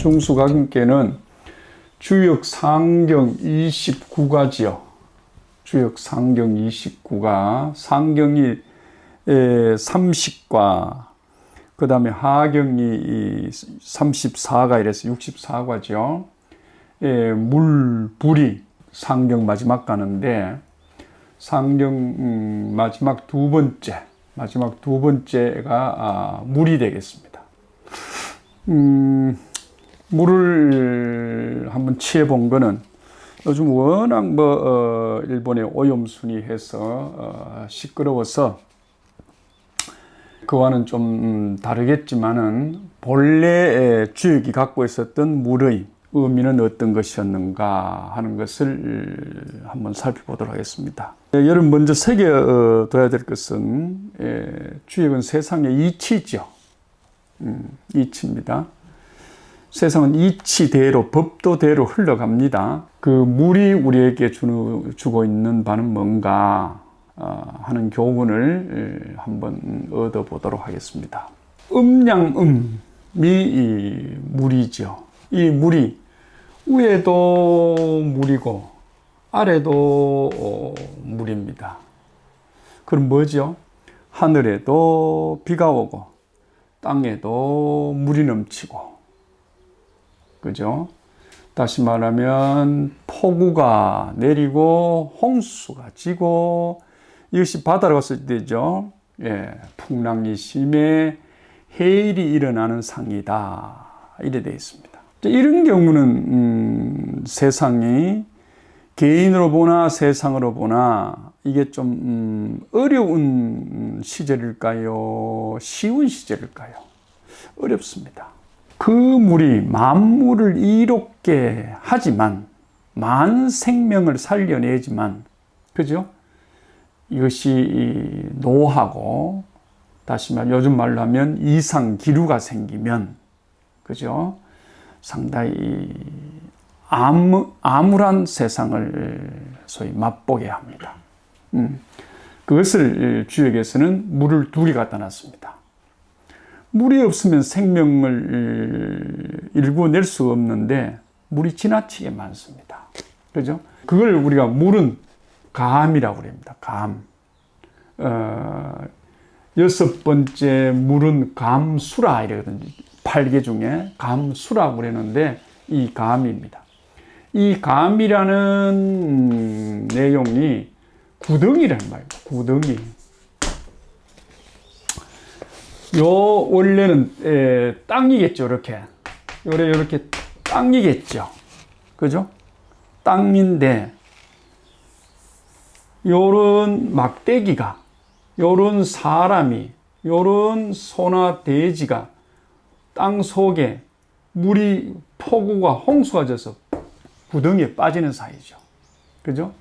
중수각인께는 주역 상경 29가지요. 주역 상경 29가, 상경이 30과, 그 다음에 하경이 34가 이래서 64과죠. 물, 불이 상경 마지막 가는데, 상경 마지막 두 번째가 물이 되겠습니다. 물을 한번 취해 본 거는 요즘 워낙 일본의 오염순이 해서 시끄러워서 그와는 좀 다르겠지만은 본래 주역이 갖고 있었던 물의 의미는 어떤 것이었는가 하는 것을 한번 살펴보도록 하겠습니다. 여러분 먼저 새겨둬야 될 것은 주역은 세상의 이치죠. 이치입니다. 세상은 이치대로, 법도대로 흘러갑니다. 그 물이 우리에게 주고 있는 바는 뭔가 하는 교훈을 한번 얻어보도록 하겠습니다. 음양음이 물이죠. 이 물이 위에도 물이고 아래도 물입니다. 그럼 뭐죠? 하늘에도 비가 오고 땅에도 물이 넘치고, 그죠? 다시 말하면 폭우가 내리고 홍수가 지고, 이것이 바다로 갔을 때죠. 풍랑이 심해 해일이 일어나는 상이다, 이래 되어 있습니다. 이런 경우는 세상이 개인으로 보나 세상으로 보나 이게 좀 어려운 시절일까요? 쉬운 시절일까요? 어렵습니다. 그 물이 만물을 이롭게 하지만, 만 생명을 살려내지만, 그죠? 이것이 노하고, 다시 말 요즘 말로 하면 이상기류가 생기면, 그죠? 상당히 암울한 세상을 소위 맛보게 합니다. 그것을 주역에서는 물을 두 개 갖다 놨습니다. 물이 없으면 생명을 일구어낼 수 없는데 물이 지나치게 많습니다. 그죠? 그걸 우리가 물은 감이라고 합니다. 감. 여섯 번째 물은 감수라 이러거든요. 8개 중에 감수라고 그러는데 이 감입니다. 이 감이라는 내용이 구덩이라는 말입니다. 구덩이. 원래는 땅이겠죠. 이렇게 땅이겠죠. 그죠? 땅인데 요런 막대기가, 요런 사람이, 요런 소나 돼지가 땅 속에 물이 폭우가 홍수가 져서 구덩이에 빠지는 사이죠. 그죠?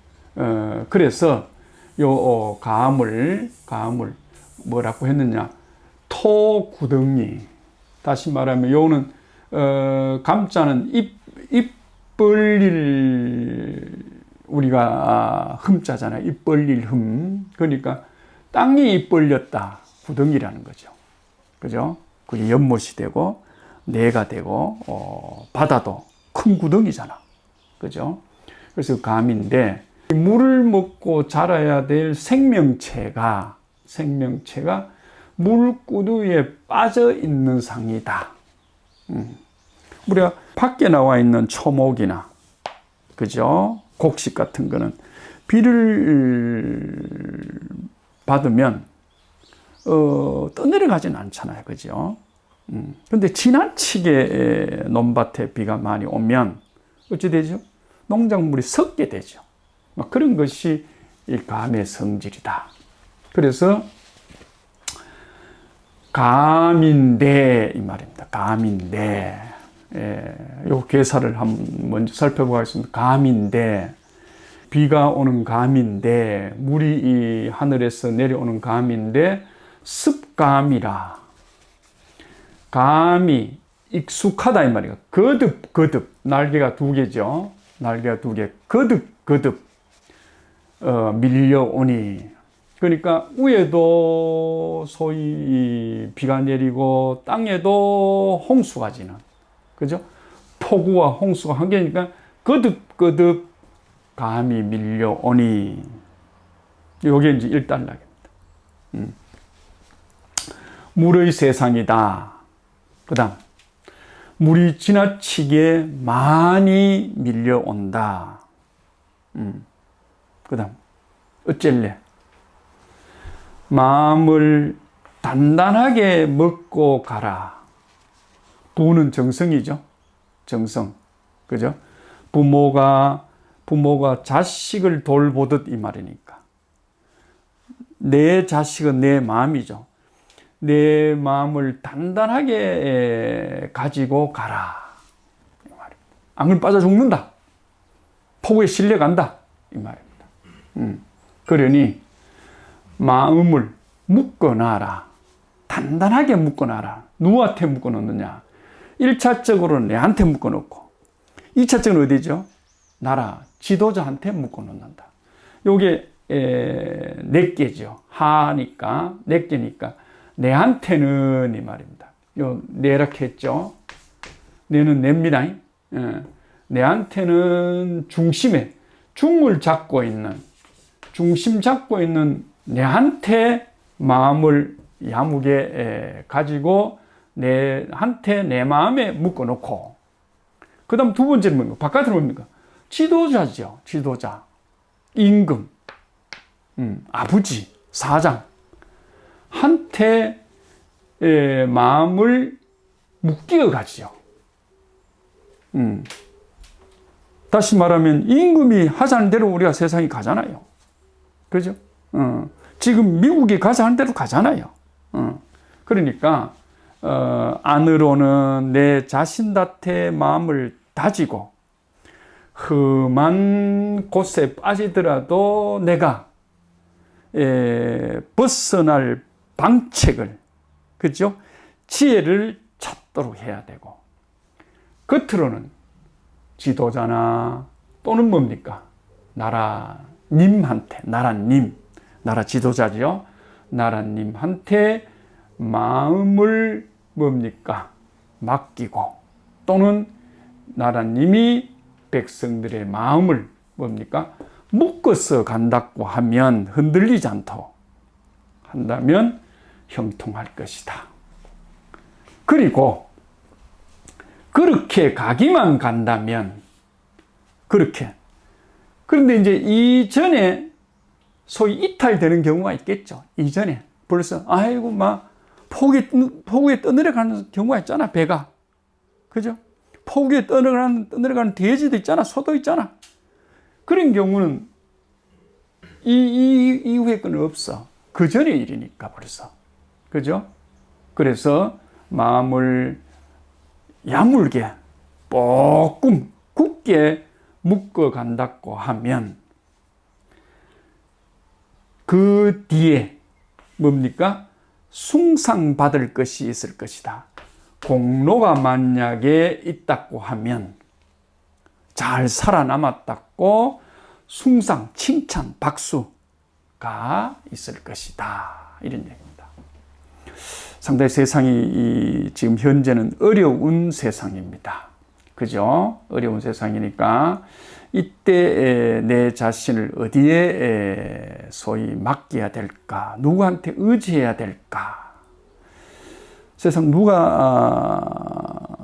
그래서 요 감을 뭐라고 했느냐? 토구덩이. 다시 말하면 요는 감자는 입 벌릴, 우리가 흠자잖아요. 입 벌릴 흠. 그러니까 땅이 입 벌렸다, 구덩이라는 거죠. 그죠? 그게 연못이 되고 내가 되고 바다도 큰 구덩이잖아. 그죠? 그래서 감인데, 물을 먹고 자라야 될 생명체가 물구덩이에 빠져 있는 상이다. 우리가 밖에 나와 있는 초목이나, 그죠? 곡식 같은 거는 비를 받으면 떠내려가진 않잖아요. 그죠? 근데 지나치게 논밭에 비가 많이 오면 어찌 되죠? 농작물이 썩게 되죠. 그런 것이 이 감의 성질이다. 그래서 감인데 이 말입니다. 감인데, 요 괴사를 한번 먼저 살펴보겠습니다. 감인데, 비가 오는 감인데, 물이 이 하늘에서 내려오는 감인데 습감이라. 감이 익숙하다 이 말이에요. 거듭 날개가 두 개죠. 날개가 두 개. 거듭 밀려오니. 그러니까 위에도 소위 비가 내리고 땅에도 홍수가 지는, 그죠? 폭우와 홍수가 한겨니까 거듭거듭 감이 밀려오니, 요게 이제 1단락입니다. 물의 세상이다. 그 다음, 물이 지나치게 많이 밀려온다. 그 다음, 어쩔래? 마음을 단단하게 먹고 가라. 부는 정성이죠. 정성. 그죠? 부모가 자식을 돌보듯 이 말이니까. 내 자식은 내 마음이죠. 내 마음을 단단하게 가지고 가라. 이 말입니다. 안 그러면 빠져 죽는다. 폭우에 실려간다. 이 말입니다. 그러니 마음을 묶어놔라. 단단하게 묶어놔라. 누구한테 묶어놓느냐? 1차적으로 내한테 묶어놓고, 2차적으로 어디죠? 나라 지도자한테 묶어놓는다. 요게 네 개죠. 하니까, 네 개니까 내한테는 이 말입니다. 요 내라고 했죠. 내는 냅니다. 내한테는 중심에 중을 잡고 있는, 중심 잡고 있는 내한테 마음을 야무게 가지고 내한테 내 마음에 묶어놓고, 그 다음 두 번째는 뭡니까? 바깥으로 뭡니까? 지도자죠. 지도자. 임금, 아버지, 사장 한테 마음을 묶여 가지요. 다시 말하면 임금이 하자는 대로 우리가 세상에 가잖아요. 그죠? 지금 미국이 가자는 대로 가잖아요. 그러니까 안으로는 내 자신한테 마음을 다지고, 험한 곳에 빠지더라도 내가 벗어날 방책을, 그죠? 지혜를 찾도록 해야 되고, 겉으로는 지도자나 또는 뭡니까? 나라님한테, 나라 지도자죠. 나라님한테 마음을 뭡니까? 맡기고, 또는 나라님이 백성들의 마음을 뭡니까? 묶어서 간다고 하면, 흔들리지 않도록 한다면 형통할 것이다. 그리고 그렇게 가기만 간다면, 그렇게. 그런데 이제 이전에 소위 이탈되는 경우가 있겠죠. 이전에 벌써 아이고 막 폭우에 떠내려가는 경우가 있잖아. 배가, 그죠? 폭우에 떠내려가는 돼지도 있잖아. 소도 있잖아. 그런 경우는 이 이후의 건 없어. 그 전의 일이니까 벌써, 그죠? 그래서 마음을 야물게 뽀끔 굳게 묶어 간다고 하면, 그 뒤에 뭡니까? 숭상받을 것이 있을 것이다. 공로가 만약에 있다고 하면, 잘 살아남았다고 숭상, 칭찬, 박수가 있을 것이다. 이런 얘기입니다. 상당히 세상이 지금 현재는 어려운 세상입니다. 그죠? 어려운 세상이니까 이때 내 자신을 어디에 소위 맡겨야 될까? 누구한테 의지해야 될까? 세상 누가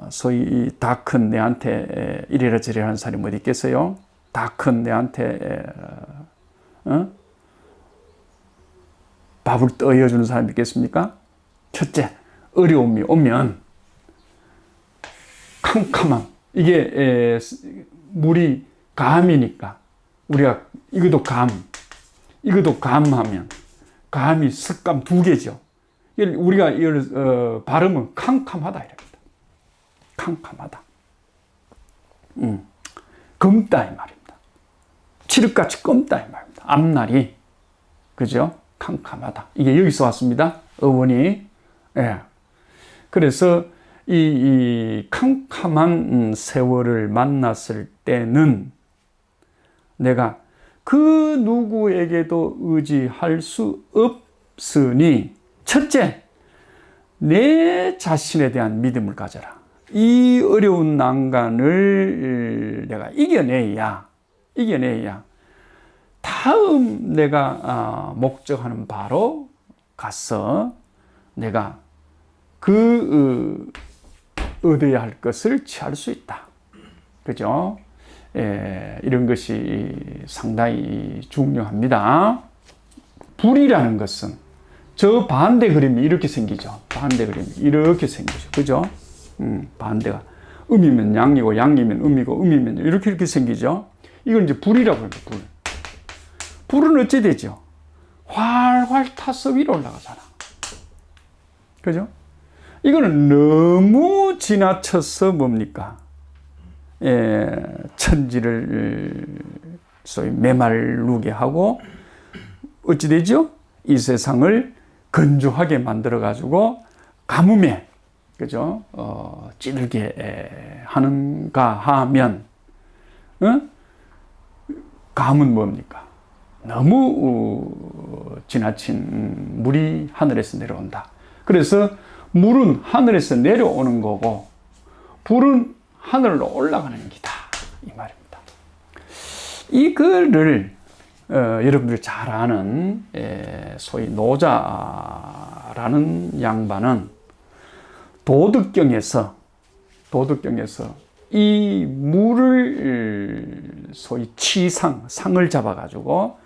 소위 다 큰 내한테 이래라 저래라 하는 사람이 어디 있겠어요? 다 큰 내한테 밥을 떠여주는 사람이 있겠습니까? 첫째, 어려움이 오면 캄캄함, 이게 물이 감이니까 우리가 이것도 감하면 감이 색감 두 개죠. 우리가 이걸 발음은 캄캄하다 이랍니다. 캄캄하다. 검다 이 말입니다. 칠흑같이 검다 이 말입니다. 앞날이, 그죠? 캄캄하다. 이게 여기서 왔습니다. 어원이. 예. 그래서 이 캄캄한 세월을 만났을 때는 내가 그 누구에게도 의지할 수 없으니, 첫째, 내 자신에 대한 믿음을 가져라. 이 어려운 난간을 내가 이겨내야 다음 내가 목적하는 바로 가서 내가 얻어야 할 것을 취할 수 있다. 그죠? 이런 것이 상당히 중요합니다. 불이라는 것은 저 반대 그림이 이렇게 생기죠. 반대 그림이 이렇게 생기죠. 그죠? 반대가 음이면 양이고 양이면 음이고 음이면 이렇게 생기죠. 이걸 이제 불이라고 합니다. 불. 불은 어찌 되죠? 활활 타서 위로 올라가잖아. 그죠? 이거는 너무 지나쳐서 뭡니까? 천지를 소위 메마르게 하고 어찌 되죠? 이 세상을 건조하게 만들어 가지고 가뭄에 그죠? 찌들게 하는가 하면 감은 뭡니까? 너무 지나친 물이 하늘에서 내려온다. 그래서 물은 하늘에서 내려오는 거고 불은 하늘로 올라가는 기다. 이 말입니다. 이거를 여러분들이 잘 아는 소위 노자라는 양반은 도덕경에서 이 물을 소위 상을 잡아가지고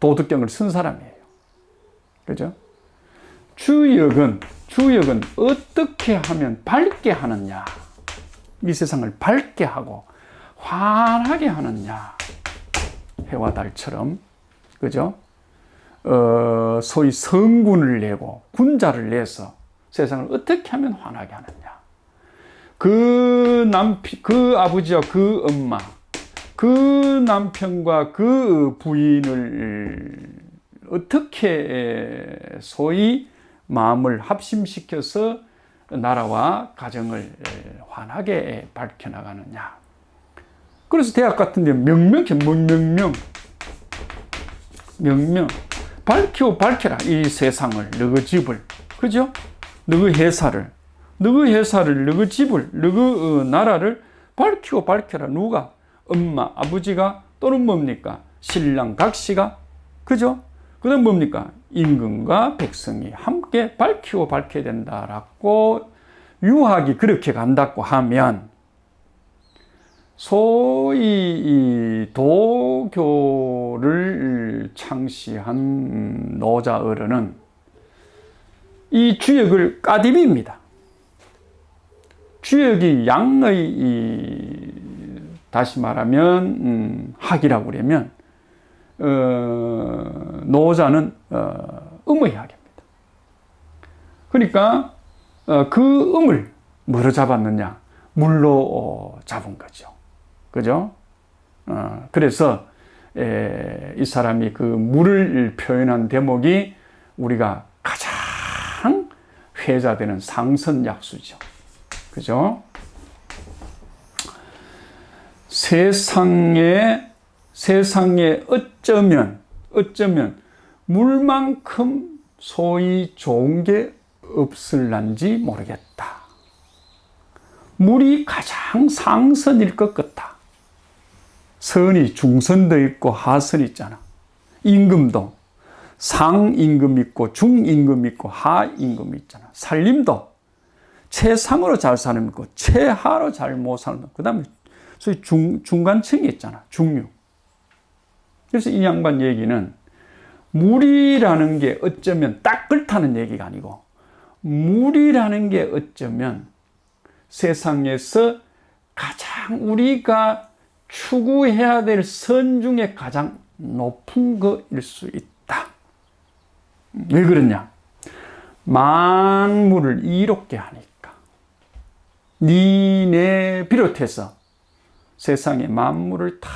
도덕경을 쓴 사람이에요. 그죠? 주역은 어떻게 하면 밝게 하느냐, 이 세상을 밝게 하고 환하게 하느냐, 해와 달처럼, 그죠? 소위 성군을 내고 군자를 내서 세상을 어떻게 하면 환하게 하느냐. 그 아버지와 그 엄마, 그 남편과 그 부인을 어떻게 소위 마음을 합심시켜서 나라와 가정을 환하게 밝혀나가느냐. 그래서 대학 같은 데 명명 밝혀라 이 세상을, 너희 집을, 그죠? 너희 회사를, 너희 집을, 너희 나라를 밝혀라. 누가? 엄마, 아버지가, 또는 뭡니까? 신랑, 각시가, 그죠? 그 다음 뭡니까? 임금과 백성이 함께 밝혀야 된다라고 유학이 그렇게 간다고 하면 소위 도교를 창시한 노자 어른은 이 주역을 까디비입니다. 주역이 양의 다시 말하면 학이라고 그러면 노자는 음의 학입니다. 그러니까 그 음을 뭐로 잡았느냐? 물로 잡은 거죠. 그죠? 그래서 이 사람이 그 물을 표현한 대목이 우리가 가장 회자되는 상선약수죠. 그죠? 세상에 어쩌면 물만큼 소위 좋은 게 없을란지 모르겠다. 물이 가장 상선일 것 같다. 선이 중선도 있고 하선 있잖아. 임금도 상임금 있고 중임금 있고 하임금 있잖아. 살림도 최상으로 잘 사는 거, 최하로 잘 못 사는 거. 그 다음에 소위 중간층이 있잖아. 중류. 그래서 이 양반 얘기는 물이라는 게 어쩌면 딱 그렇다는 얘기가 아니고 물이라는 게 어쩌면 세상에서 가장 우리가 추구해야 될 선 중에 가장 높은 것일 수 있다. 왜 그러냐? 만물을 이롭게 하니까. 니네 비롯해서 세상의 만물을 다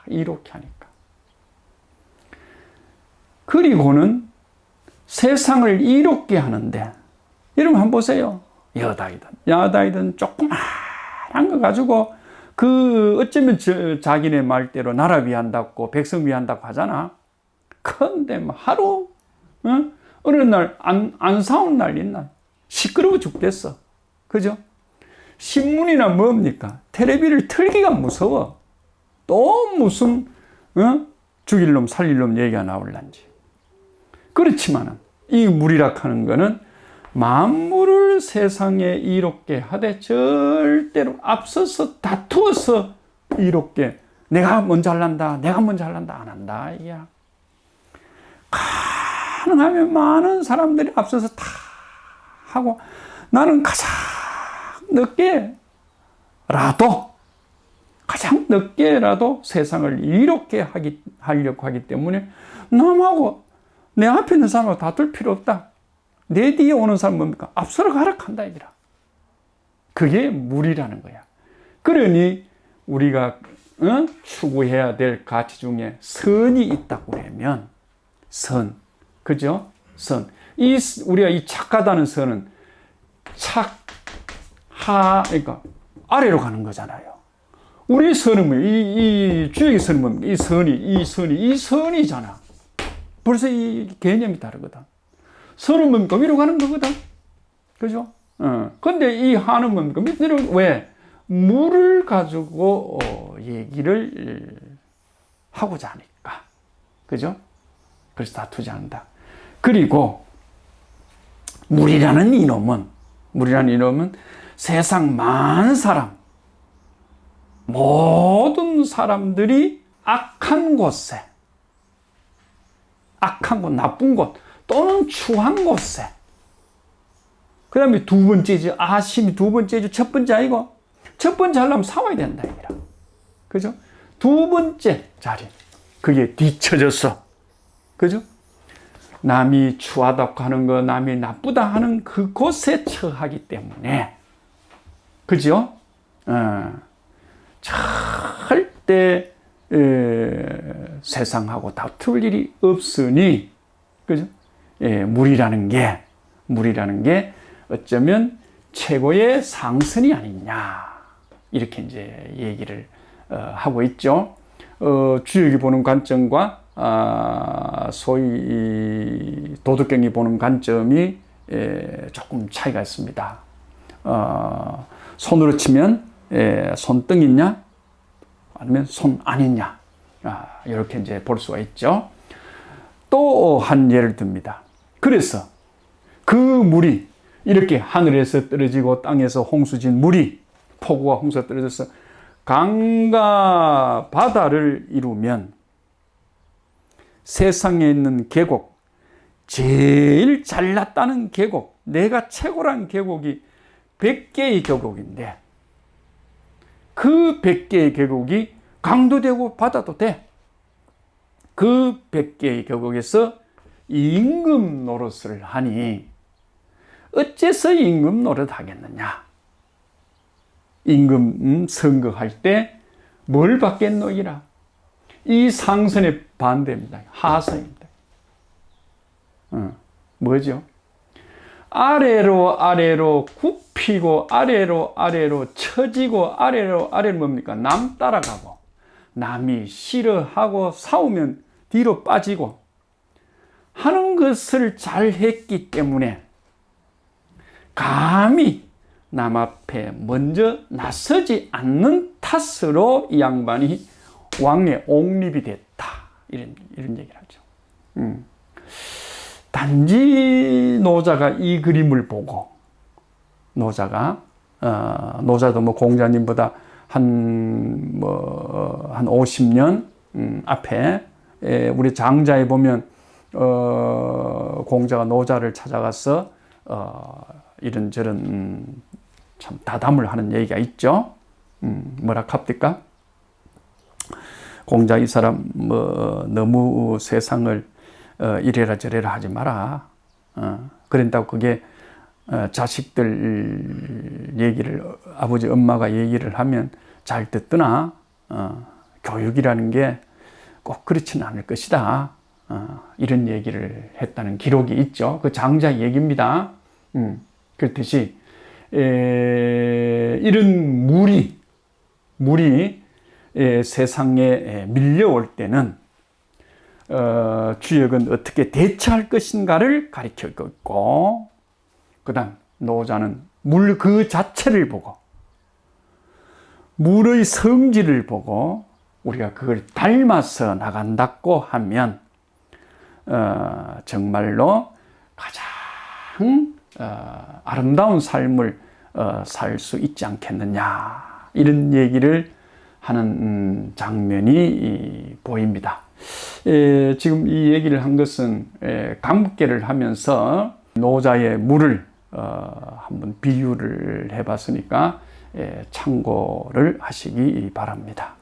이롭게 하니까. 그리고는 세상을 이롭게 하는데, 여러분 한번 보세요. 여다이든 야다이든 조그마한 거 가지고 어쩌면 자기네 말대로 나라 위한다고 백성 위한다고 하잖아. 근데 뭐 하루 어느 날 안 싸운 날 있나? 시끄러워 죽겠어. 그죠? 신문이나 뭡니까? 텔레비를 틀기가 무서워. 또 무슨 죽일 놈 살릴 놈 얘기가 나올란지. 그렇지만은 이 물이라 하는 거는 만물을 세상에 이롭게 하되 절대로 앞서서 다투어서 이롭게 내가 먼저 할란다, 내가 먼저 할란다 안 한다 이야. 가능하면 많은 사람들이 앞서서 다 하고 나는 가장 늦게라도 세상을 이롭게 하려고 하기 때문에 남하고 내 앞에 있는 사람하고 다툴 필요 없다. 내 뒤에 오는 사람은 뭡니까? 앞서러 가라 한다 이기라. 그게 물이라는 거야. 그러니 우리가 추구해야 될 가치 중에 선이 있다고 그러면 선, 그죠? 선. 우리가 이 착하다는 선은 그러니까 아래로 가는 거잖아요. 우리 선은 뭐예요? 이 주역의 선은 뭡니까? 이 선이잖아. 벌써 이 개념이 다르거든. 선은 뭡니까? 위로 가는 거거든. 그죠? 근데 이 하는 뭡니까? 밑으로, 왜? 물을 가지고, 얘기를 하고자 하니까. 그죠? 그래서 다투지 않는다. 그리고, 물이라는 이놈은 세상 많은 사람, 모든 사람들이 악한 곳에, 나쁜 곳, 또는 추한 곳에. 그 다음에 두 번째죠. 아심이 두 번째죠. 첫 번째 아니고. 첫 번째 하려면 싸워야 된다. 이라. 그죠? 두 번째 자리. 그게 뒤쳐졌어. 그죠? 남이 추하다고 하는 거, 남이 나쁘다 하는 그곳에 처하기 때문에. 그죠? 절대, 세상하고 다툴 일이 없으니, 그죠? 물이라는 게 어쩌면 최고의 상선이 아니냐. 이렇게 이제 얘기를 하고 있죠. 주역이 보는 관점과 소위 도덕경이 보는 관점이 조금 차이가 있습니다. 손으로 치면 손등 있냐? 아니면 손 안 있냐? 이렇게 이제 볼 수가 있죠. 또 한 예를 듭니다. 그래서 그 물이 이렇게 하늘에서 떨어지고 땅에서 홍수진 물이 폭우와 홍수가 떨어져서 강과 바다를 이루면 세상에 있는 계곡, 제일 잘났다는 계곡, 내가 최고란 계곡이 100개의 계곡인데 그 100개의 계곡이 강도 되고 바다도 돼. 그 100개의 계곡에서 임금 노릇을 하니 어째서 임금 노릇 하겠느냐? 임금 선거할 때 뭘 받겠노이라? 이 상선의 반대입니다. 하선입니다. 뭐죠? 아래로 굽히고 아래로 처지고 아래로 뭡니까? 남 따라가고 남이 싫어하고 싸우면 뒤로 빠지고 하는 것을 잘 했기 때문에 감히 남 앞에 먼저 나서지 않는 탓으로 이 양반이 왕의 옹립이 됐다. 이런 얘기를 하죠. 단지 노자가 이 그림을 보고 노자도 뭐 공자님보다 한 50년 앞에 우리 장자에 보면 공자가 노자를 찾아가서 이런저런 참 다담을 하는 얘기가 있죠. 뭐라 합니까? 공자 이 사람 너무 세상을 이래라 저래라 하지 마라. 그런다고 그게 자식들 얘기를 아버지 엄마가 얘기를 하면 잘 듣더나. 교육이라는 게 꼭 그렇지는 않을 것이다. 이런 얘기를 했다는 기록이 있죠. 그 장자 얘기입니다. 그렇듯이 이런 물이 세상에 밀려올 때는 주역은 어떻게 대처할 것인가를 가르치고 있고, 그 다음 노자는 물 그 자체를 보고 물의 성질을 보고 우리가 그걸 닮아서 나간다고 하면 정말로 가장 아름다운 삶을 살 수 있지 않겠느냐, 이런 얘기를 하는 장면이 보입니다. 지금 이 얘기를 한 것은 감개를 하면서 노자의 물을 한번 비유를 해봤으니까 참고를 하시기 바랍니다.